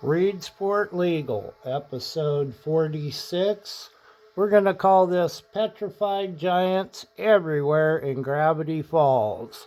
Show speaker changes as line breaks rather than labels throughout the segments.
Reedsport Legal, episode 46. We're going to call this Petrified Giants Everywhere in Gravity Falls.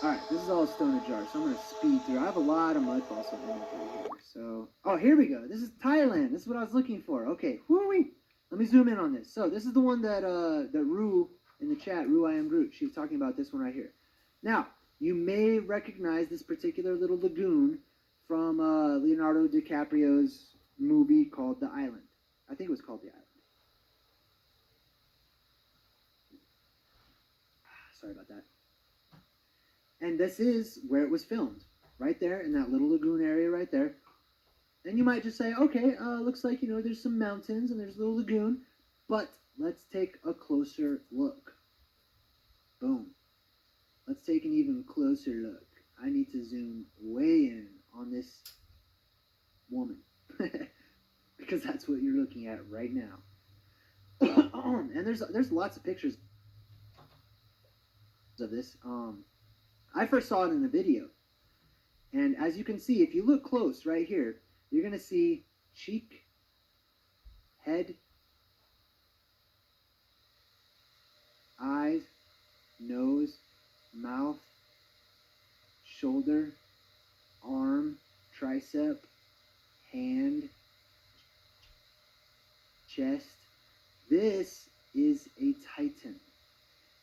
Alright, this is all stone jar, so I'm going to speed through. I have a lot of mud fossil imagery here. So, oh, here we go. This is Thailand. This is what I was looking for. Okay, who are we? Let me zoom in on this. So, this is the one that Rue in the chat, Rue I Am Groot, she's talking about this one right here. Now, you may recognize this particular little lagoon from Leonardo DiCaprio's movie called The Island. I think it was called The Island. Sorry about that. And this is where it was filmed, right there in that little lagoon area right there. And you might just say, okay, looks like, there's some mountains and there's a little lagoon, but let's take a closer look. Boom. Let's take an even closer look. I need to zoom way in on this woman because that's what you're looking at right now. And there's lots of pictures of this. I first saw it in the video. And as you can see, if you look close right here, you're going to see cheek, head, eyes, nose, mouth, shoulder, arm, tricep, hand, chest. This is a titan.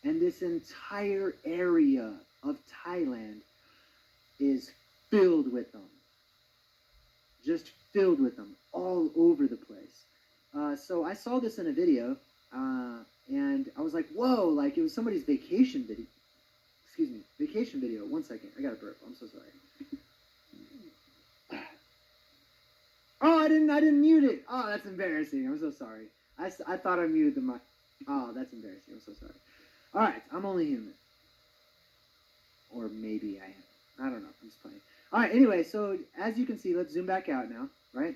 And this entire area of Thailand is filled with them. Just filled with them all over the place. So I saw this in a video, and I was like, whoa, like it was somebody's vacation video. Excuse me, vacation video. 1 second, I got a burp. I'm so sorry. Oh, I didn't mute it. Oh, that's embarrassing. I'm so sorry. I thought I muted the mic. Oh, that's embarrassing. I'm so sorry. All right, I'm only human. Or maybe I am. I don't know. I'm just playing. All right, anyway, so as you can see, let's zoom back out now, right?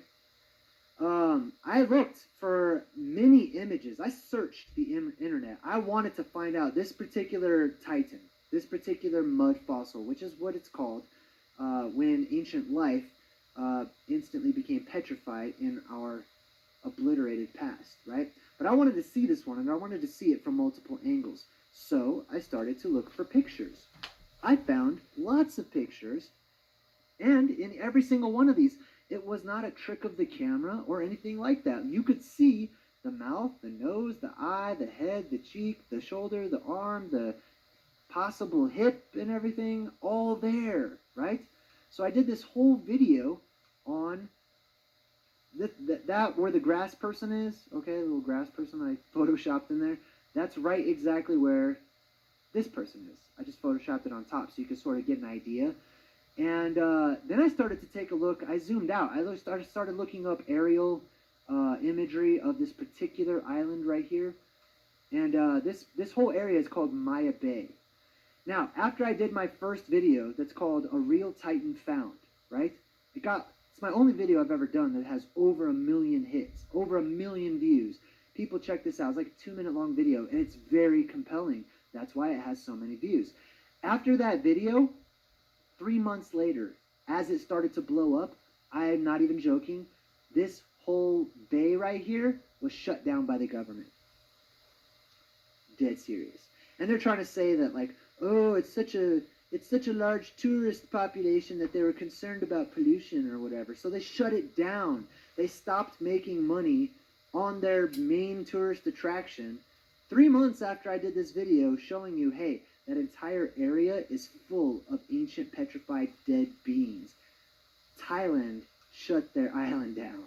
I looked for many images. I searched the internet. I wanted to find out this particular titan, this particular mud fossil, which is what it's called when ancient life instantly became petrified in our obliterated past, right? But I wanted to see this one, and I wanted to see it from multiple angles. So I started to look for pictures. I found lots of pictures, and in every single one of these, it was not a trick of the camera or anything like that. You could see the mouth, the nose, the eye, the head, the cheek, the shoulder, the arm, the possible hip and everything all there, right? So I did this whole video on that where the grass person is, okay, the little grass person I photoshopped in there. That's right exactly where this person is. I just photoshopped it on top so you can sort of get an idea. And then I started to take a look. I zoomed out. I started looking up aerial imagery of this particular island right here. And this whole area is called Maya Bay. Now, after I did my first video that's called A Real Titan Found, right? It's my only video I've ever done that has over 1 million hits, over 1 million views. People check this out. It's like a 2-minute long video, and it's very compelling. That's why it has so many views. After that video, 3 months later, as it started to blow up, I'm not even joking, this whole bay right here was shut down by the government. Dead serious. And they're trying to say that, like, oh, it's such a large tourist population that they were concerned about pollution or whatever. So they shut it down. They stopped making money on their main tourist attraction 3 months after I did this video showing you, hey, that entire area is full of ancient petrified dead beings. Thailand shut their island down.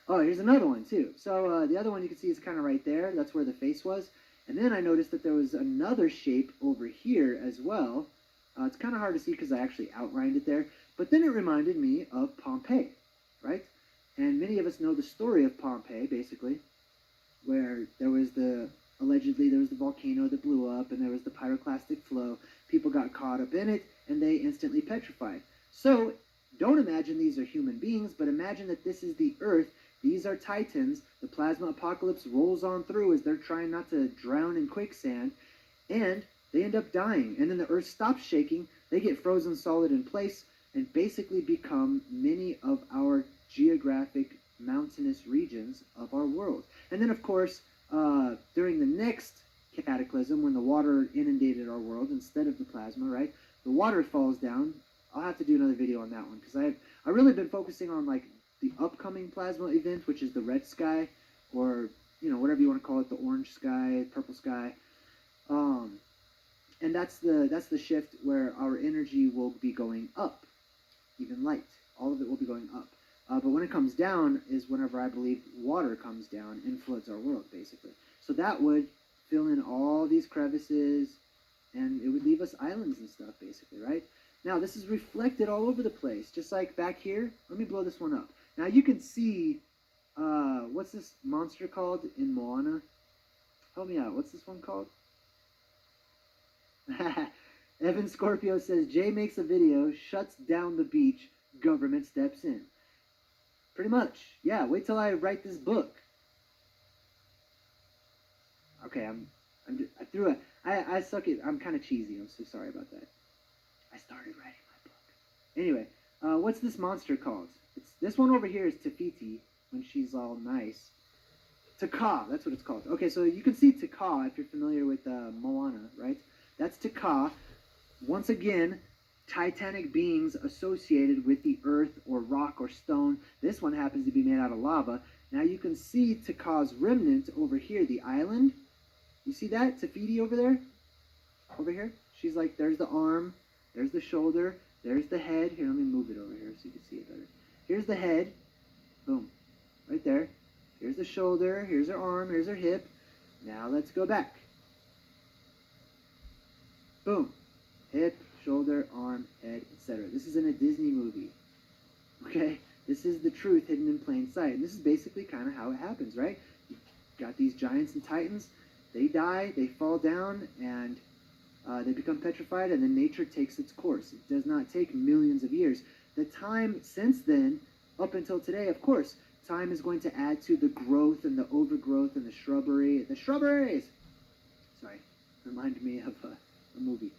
Oh, here's another one too. So the other one you can see is kind of right there. That's where the face was. And then I noticed that there was another shape over here as well. It's kind of hard to see because I actually outlined it there. But then it reminded me of Pompeii, right? And many of us know the story of Pompeii, basically, where allegedly there was the volcano that blew up and there was the pyroclastic flow. People got caught up in it and they instantly petrified. So don't imagine these are human beings, but imagine that this is the Earth. These are Titans. The plasma apocalypse rolls on through as they're trying not to drown in quicksand, and they end up dying. And then the Earth stops shaking. They get frozen solid in place and basically become many of our geographic mountainous regions of our world. And then, of course, during the next cataclysm, when the water inundated our world instead of the plasma, right? The water falls down. I'll have to do another video on that one because I've really been focusing on like the upcoming plasma event, which is the red sky, or whatever you want to call it, the orange sky, purple sky, and that's the shift where our energy will be going up, even light. All of it will be going up. But when it comes down is whenever I believe water comes down and floods our world, basically. So that would fill in all these crevices, and it would leave us islands and stuff, basically, right? Now, this is reflected all over the place, just like back here. Let me blow this one up. Now, you can see, what's this monster called in Moana? Help me out. What's this one called? Evan Scorpio says, Jay makes a video, shuts down the beach, government steps in. Pretty much. Yeah, wait till I write this book. Okay, I threw it. I suck it. I'm kind of cheesy. I'm so sorry about that. I started writing my book. Anyway, what's this monster called? This one over here is Tafiti, when she's all nice. Taka, that's what it's called. Okay, so you can see Taka if you're familiar with Moana, right? That's Taka. Once again, titanic beings associated with the earth or rock or stone. This one happens to be made out of lava. Now you can see Taka's remnant over here, the island. You see that? Tafiti over there? Over here? She's like, there's the arm, there's the shoulder, there's the head. Here, let me move it over here so you can see it better. Here's the head. Boom. Right there. Here's the shoulder, here's her arm, here's her hip. Now let's go back. Boom. Hip, shoulder, arm, head, etc. This is in a Disney movie. Okay? This is the truth hidden in plain sight. And this is basically kind of how it happens, right? You got these giants and titans. They die, they fall down, and they become petrified, and then nature takes its course. It does not take millions of years. The time since then, up until today, of course, time is going to add to the growth and the overgrowth and the shrubbery. The shrubberies! Sorry, reminded me of a movie.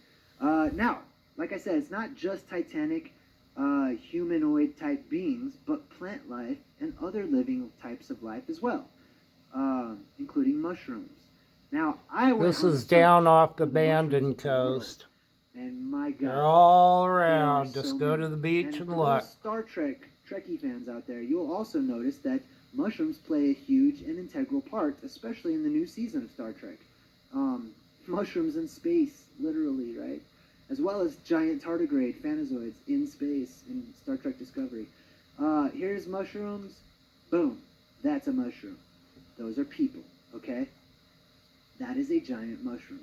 Now, like I said, it's not just titanic humanoid type beings, but plant life and other living types of life as well, including mushrooms. Now,
This is down off the abandoned coast.
And my God,
they're all around. Just go to the beach and
for
look.
those Star Trek Trekkie fans out there, you'll also notice that mushrooms play a huge and integral part, especially in the new season of Star Trek. Mushrooms in space, literally, right? As well as giant tardigrade phanozoids in space in Star Trek Discovery. Here's mushrooms. Boom. That's a mushroom. Those are people, okay? That is a giant mushroom.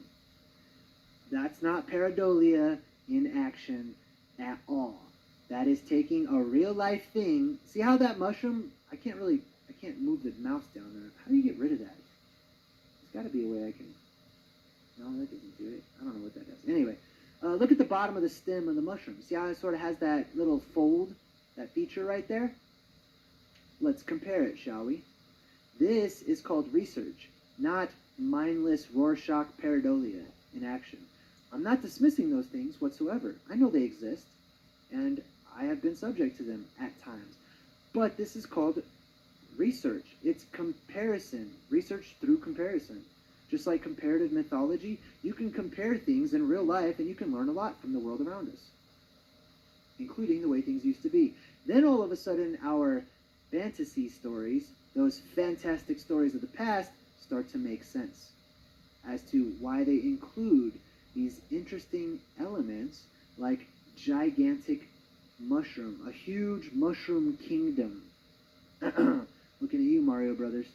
That's not pareidolia in action at all. That is taking a real life thing. See how that mushroom, I can't move the mouse down there. How do you get rid of that? There's got to be a way I can, no, that doesn't do it. I don't know what that does. Anyway, look at the bottom of the stem of the mushroom. See how it sort of has that little fold, that feature right there? Let's compare it, shall we? This is called research, not mindless Rorschach pareidolia in action. I'm not dismissing those things whatsoever. I know they exist, and I have been subject to them at times. But this is called research. It's comparison, research through comparison. Just like comparative mythology, you can compare things in real life and you can learn a lot from the world around us, including the way things used to be. Then all of a sudden, our fantasy stories, those fantastic stories of the past, start to make sense as to why they include these interesting elements like gigantic mushroom, a huge mushroom kingdom. Looking at you, Mario Brothers.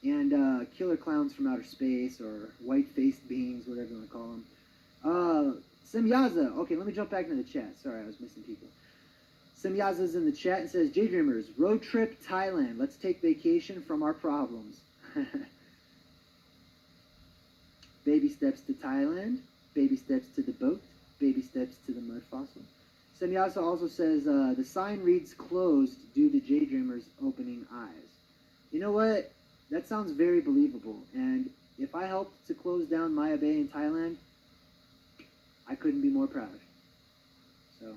And killer clowns from outer space, or white-faced beings, whatever you want to call them. Semyaza. Okay, let me jump back into the chat. Sorry, I was missing people. Semyaza's in the chat and says, J Dreamers, road trip Thailand. Let's take vacation from our problems. Baby steps to Thailand. Baby steps to the boat. Baby steps to the mud fossil. Semyaza also says, the sign reads closed due to J Dreamers opening eyes. You know what? That sounds very believable. And if I helped to close down Maya Bay in Thailand, I couldn't be more proud. So,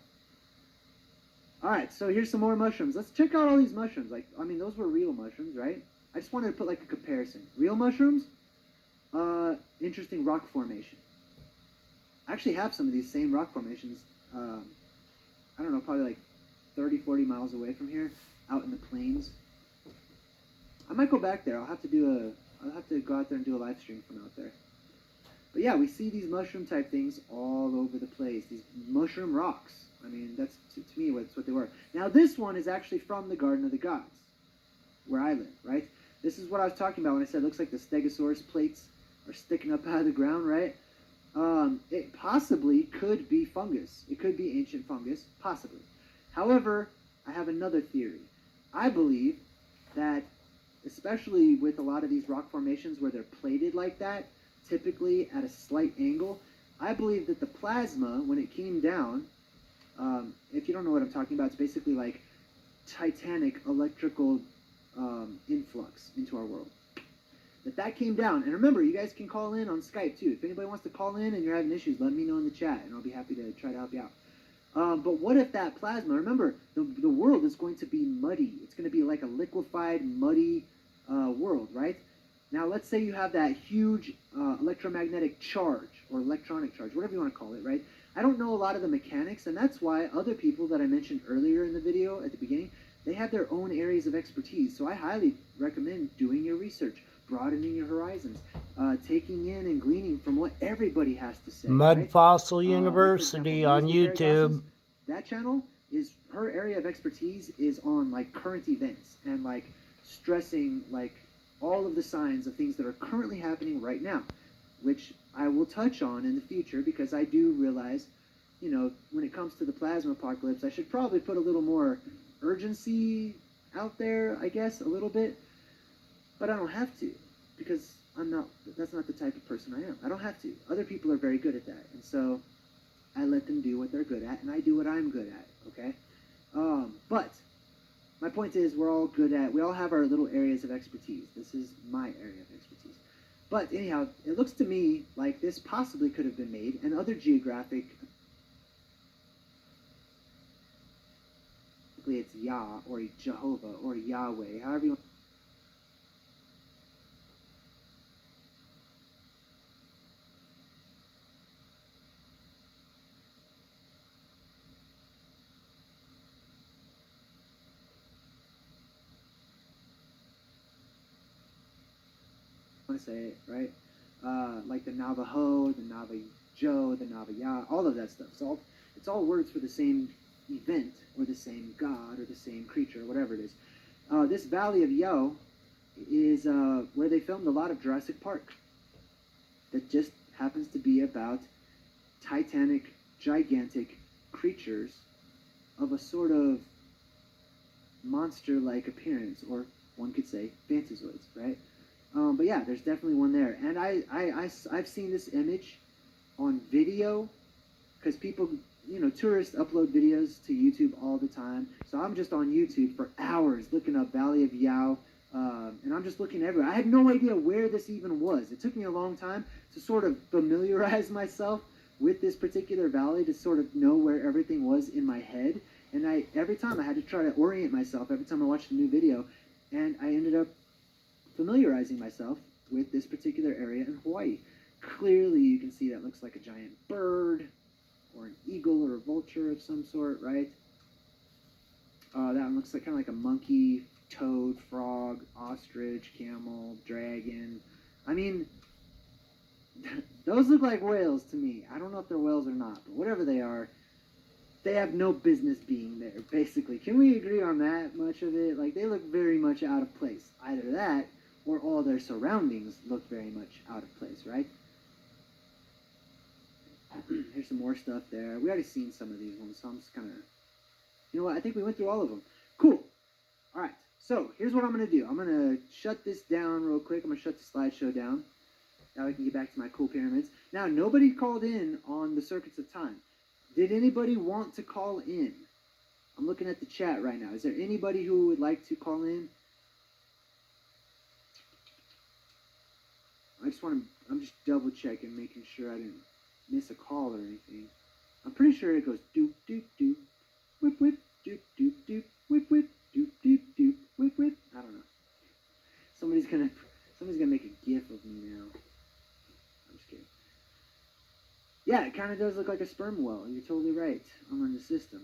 all right. So here's some more mushrooms. Let's check out all these mushrooms. Like, I mean, those were real mushrooms, right? I just wanted to put like a comparison. Real mushrooms, interesting rock formation. I actually have some of these same rock formations. I don't know, probably like 30, 40 miles away from here, out in the plains. I might go back there. I'll have to go out there and do a live stream from out there. But yeah, we see these mushroom type things all over the place. These mushroom rocks. I mean, that's to me that's what they were. Now this one is actually from the Garden of the Gods, where I live, right? This is what I was talking about when I said it looks like the Stegosaurus plates are sticking up out of the ground, right? It possibly could be fungus. It could be ancient fungus, possibly. However, I have another theory. I believe that, especially with a lot of these rock formations where they're plated like that, typically at a slight angle, I believe that the plasma, when it came down, if you don't know what I'm talking about, it's basically like titanic electrical influx into our world. That came down. And remember, you guys can call in on Skype too. If anybody wants to call in and you're having issues, let me know in the chat and I'll be happy to try to help you out. But what if that plasma, remember, the world is going to be muddy. It's going to be like a liquefied, muddy world, right? Now, let's say you have that huge electromagnetic charge or electronic charge, whatever you want to call it, right? I don't know a lot of the mechanics, and that's why other people that I mentioned earlier in the video at the beginning, they have their own areas of expertise. So I highly recommend doing your research, broadening your horizons, taking in and gleaning from what everybody has to say.
Mud
right?
Fossil
Like,
University on YouTube.
That channel is, her area of expertise is on like current events and like stressing like all of the signs of things that are currently happening right now, which I will touch on in the future because I do realize, you know, when it comes to the plasma apocalypse, I should probably put a little more urgency out there, I guess, a little bit, but I don't have to because that's not the type of person I am. I don't have to. Other people are very good at that, and so I let them do what they're good at, and I do what I'm good at, okay? But my point is we all have our little areas of expertise. This is my area of expertise. But anyhow, it looks to me like this possibly could have been made, and other geographic, it's Yah, or Jehovah, or Yahweh, however you want to say it, right? Like the Navajo, the Navajo, the Navaya, all of that stuff. It's all words for the same event, or the same god, or the same creature, whatever it is. This Valley of Yo is where they filmed a lot of Jurassic Park. That just happens to be about titanic, gigantic creatures of a sort of monster-like appearance, or one could say phantazoids, right? But yeah, there's definitely one there, and I've seen this image on video because people, tourists upload videos to YouTube all the time. So I'm just on YouTube for hours looking up Valley of Yao, and I'm just looking everywhere. I had no idea where this even was. It took me a long time to sort of familiarize myself with this particular valley, to sort of know where everything was in my head. And every time I had to try to orient myself every time I watched a new video, and I ended up familiarizing myself with this particular area in Hawaii. Clearly, you can see that looks like a giant bird, or an eagle, or a vulture of some sort, right? That one looks like kind of like a monkey, toad, frog, ostrich, camel, dragon. I mean, those look like whales to me. I don't know if they're whales or not, but whatever they are, they have no business being there, basically. Can we agree on that much of it? Like, they look very much out of place. Either that, or all their surroundings look very much out of place, right? Here's some more stuff there. We already seen some of these ones, so I'm just kind of... You know what? I think we went through all of them. Cool. All right. So here's what I'm going to do. I'm going to shut this down real quick. I'm going to shut the slideshow down. Now I can get back to my cool pyramids. Now, nobody called in on the Circuits of Time. Did anybody want to call in? I'm looking at the chat right now. Is there anybody who would like to call in? I'm just double checking, making sure I didn't miss a call or anything. I'm pretty sure it goes doop doop doop, whip whip, doop doop doop, whip whip, doop doop doop, whip whip. I don't know. Somebody's gonna make a gif of me now. I'm just kidding. Yeah, it kind of does look like a sperm whale. You're totally right. I'm on the system.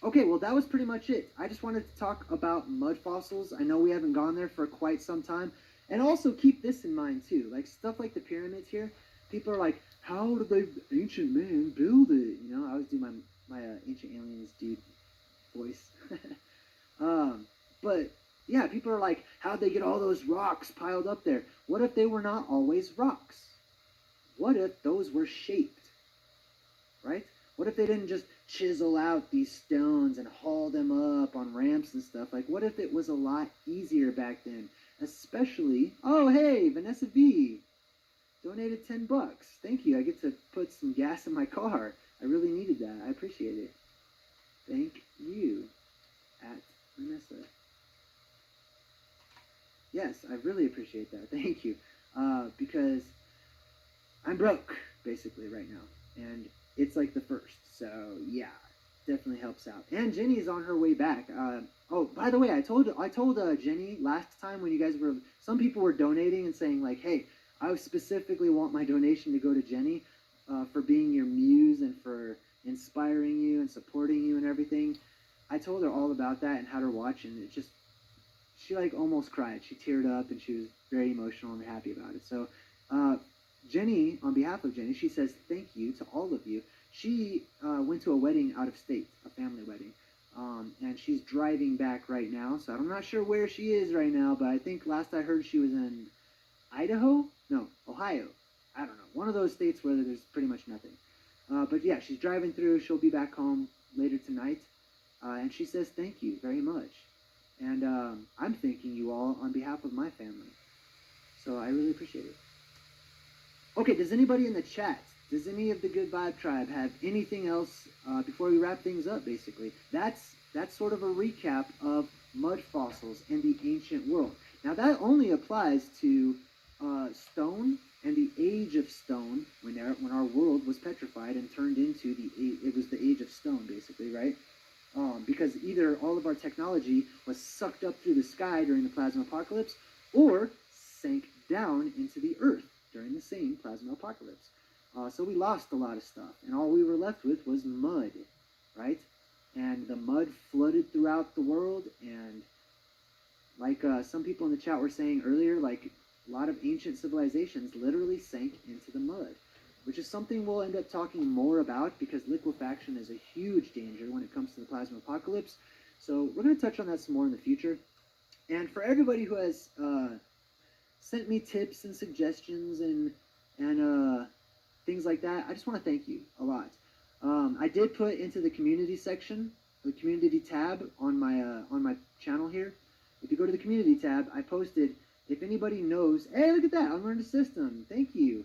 Okay, well, that was pretty much it. I just wanted to talk about mud fossils. I know we haven't gone there for quite some time. And also keep this in mind, too. Like, stuff like the pyramids here, people are like, how did the ancient man build it? You know, I always do my Ancient Aliens dude voice. But, yeah, people are like, how'd they get all those rocks piled up there? What if they were not always rocks? What if those were shaped? Right? What if they didn't just chisel out these stones and haul them up on ramps and stuff? Like, what if it was a lot easier back then? Especially, oh, hey, Vanessa V donated $10. Thank you. I get to put some gas in my car. I really needed that. I appreciate it. Thank you, at Vanessa. Yes, I really appreciate that. Thank you. Because I'm broke, basically, right now. And it's like the first. So, yeah, definitely helps out. And Jenny's on her way back. Oh, by the way, I told Jenny last time when you guys were... Some people were donating and saying, like, hey, I specifically want my donation to go to Jenny for being your muse and for inspiring you and supporting you and everything. I told her all about that and had her watch, and it just... She, like, almost cried. She teared up, and she was very emotional and happy about it. So, Jenny, on behalf of Jenny, she says thank you to all of you. She went to a wedding out of state, a family wedding, and she's driving back right now. So I'm not sure where she is right now, but I think last I heard she was in Idaho? No, Ohio. I don't know. One of those states where there's pretty much nothing. But yeah, she's driving through. She'll be back home later tonight. And she says thank you very much. And I'm thanking you all on behalf of my family. So I really appreciate it. Okay, does anybody in the chat, does any of the Good Vibe Tribe have anything else before we wrap things up, basically? That's sort of a recap of mud fossils in the ancient world. Now, that only applies to stone and the age of stone, when our world was petrified and turned into it was the age of stone, basically, right? Because either all of our technology was sucked up through the sky during the plasma apocalypse, or sank down into the earth during the same plasma apocalypse. So we lost a lot of stuff, and all we were left with was mud, right? And the mud flooded throughout the world, and like some people in the chat were saying earlier, like a lot of ancient civilizations literally sank into the mud, which is something we'll end up talking more about because liquefaction is a huge danger when it comes to the plasma apocalypse. So we're going to touch on that some more in the future. And for everybody who has sent me tips and suggestions and things like that. I just want to thank you a lot. I did put into the community section, the community tab on my channel here. If you go to the community tab, I posted, if anybody knows, hey, look at that, unlearn the system. Thank you.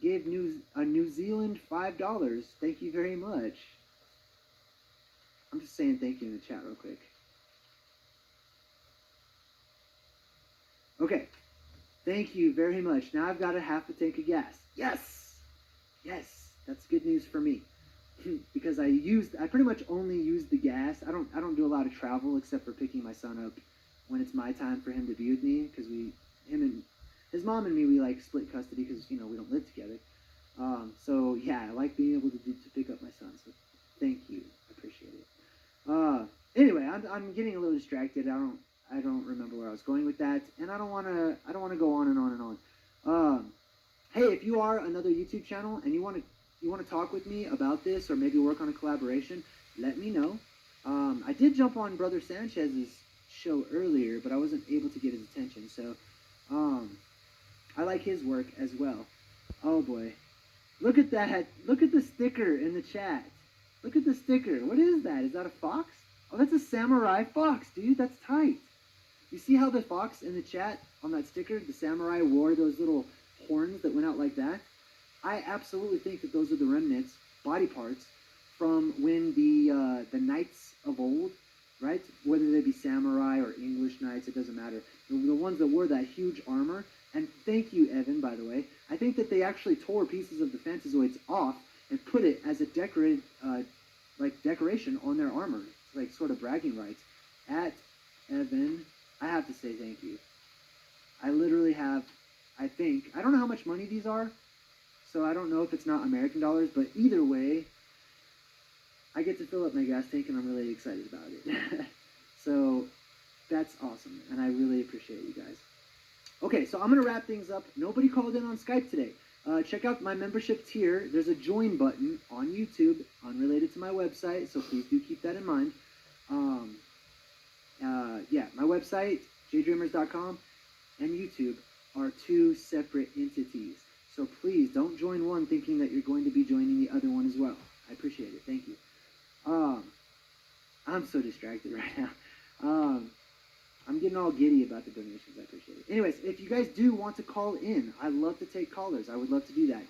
Gave New Zealand $5. Thank you very much. I'm just saying thank you in the chat real quick. Okay. Thank you very much. Now I've got a half a tank of gas. Yes! Yes, that's good news for me. Because I pretty much only use the gas. I don't do a lot of travel except for picking my son up when it's my time for him to be with me, because him and his mom and me, we like split custody because we don't live together. So yeah, I like being able to pick up my son. So thank you, I appreciate it. Anyway, I'm getting a little distracted. I don't remember where I was going with that, and I don't want to go on and on and on. Hey, if you are another YouTube channel and you want to talk with me about this, or maybe work on a collaboration, let me know. I did jump on Brother Sanchez's show earlier, but I wasn't able to get his attention. So I like his work as well. Oh boy, look at that! Look at the sticker in the chat. Look at the sticker. What is that? Is that a fox? Oh, that's a samurai fox, dude. That's tight. You see how the fox in the chat on that sticker, the samurai wore those little horns that went out like that? I absolutely think that those are the remnants, body parts, from when the knights of old, right? Whether they be samurai or English knights, it doesn't matter. The ones that wore that huge armor. And thank you, Evan, by the way. I think that they actually tore pieces of the Phantazoids off and put it as a decorated, decoration on their armor, like sort of bragging rights. At Evan, I have to say thank you. I literally have, I don't know how much money these are, so I don't know if it's not American dollars, but either way, I get to fill up my gas tank and I'm really excited about it. So that's awesome, and I really appreciate you guys. Okay, so I'm going to wrap things up. Nobody called in on Skype today. Check out my membership tier. There's a join button on YouTube, unrelated to my website, so please do keep that in mind. Yeah, my website, jdreamers.com, and YouTube are two separate entities. So please don't join one thinking that you're going to be joining the other one as well. I appreciate it. Thank you. I'm so distracted right now. I'm getting all giddy about the donations. I appreciate it. Anyways, if you guys do want to call in, I'd love to take callers. I would love to do that.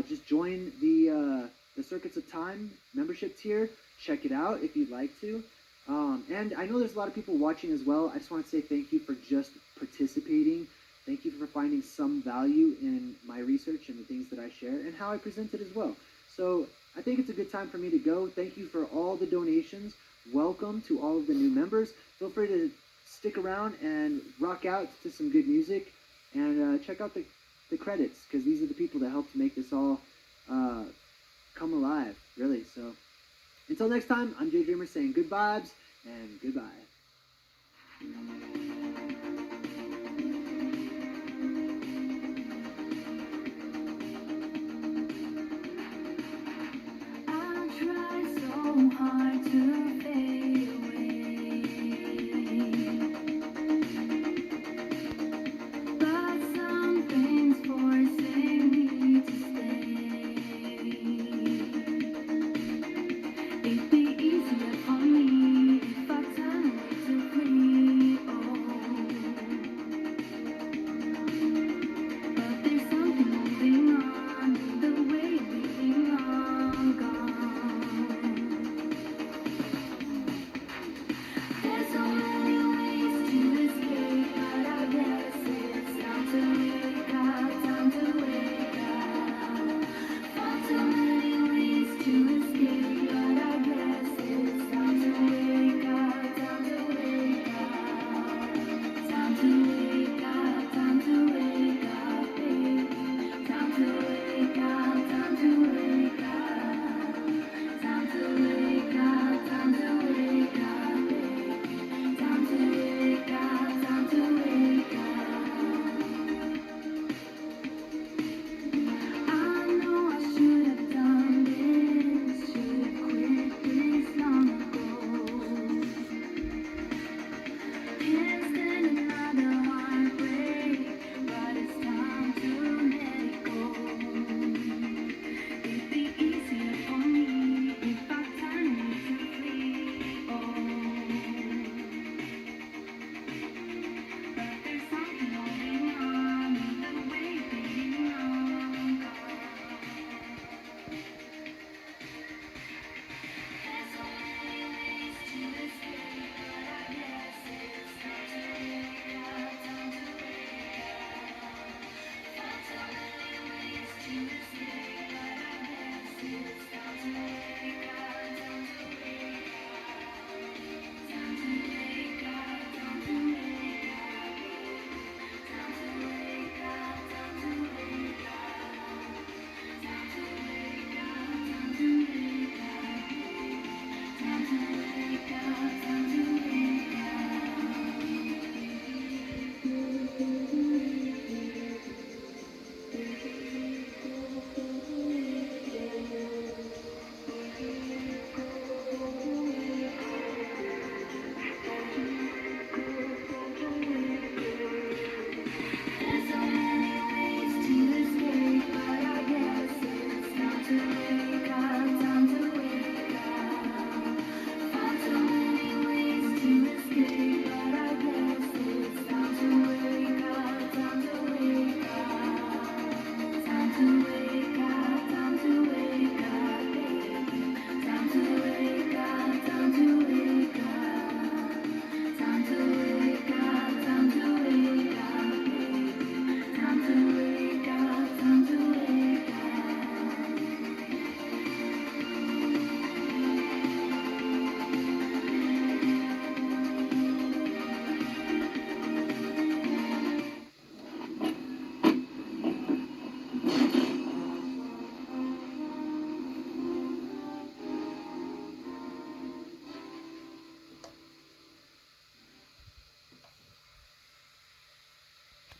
Just join the Circuits of Time membership tier. Check it out if you'd like to. And I know there's a lot of people watching as well. I just want to say thank you for just participating. Thank you for finding some value in my research and the things that I share and how I present it as well. So I think it's a good time for me to go. Thank you for all the donations. Welcome to all of the new members. Feel free to stick around and rock out to some good music, and check out the credits, because these are the people that helped make this all come alive, really. So until next time, I'm Jay Dreamer saying good vibes and goodbye.
I try so hard to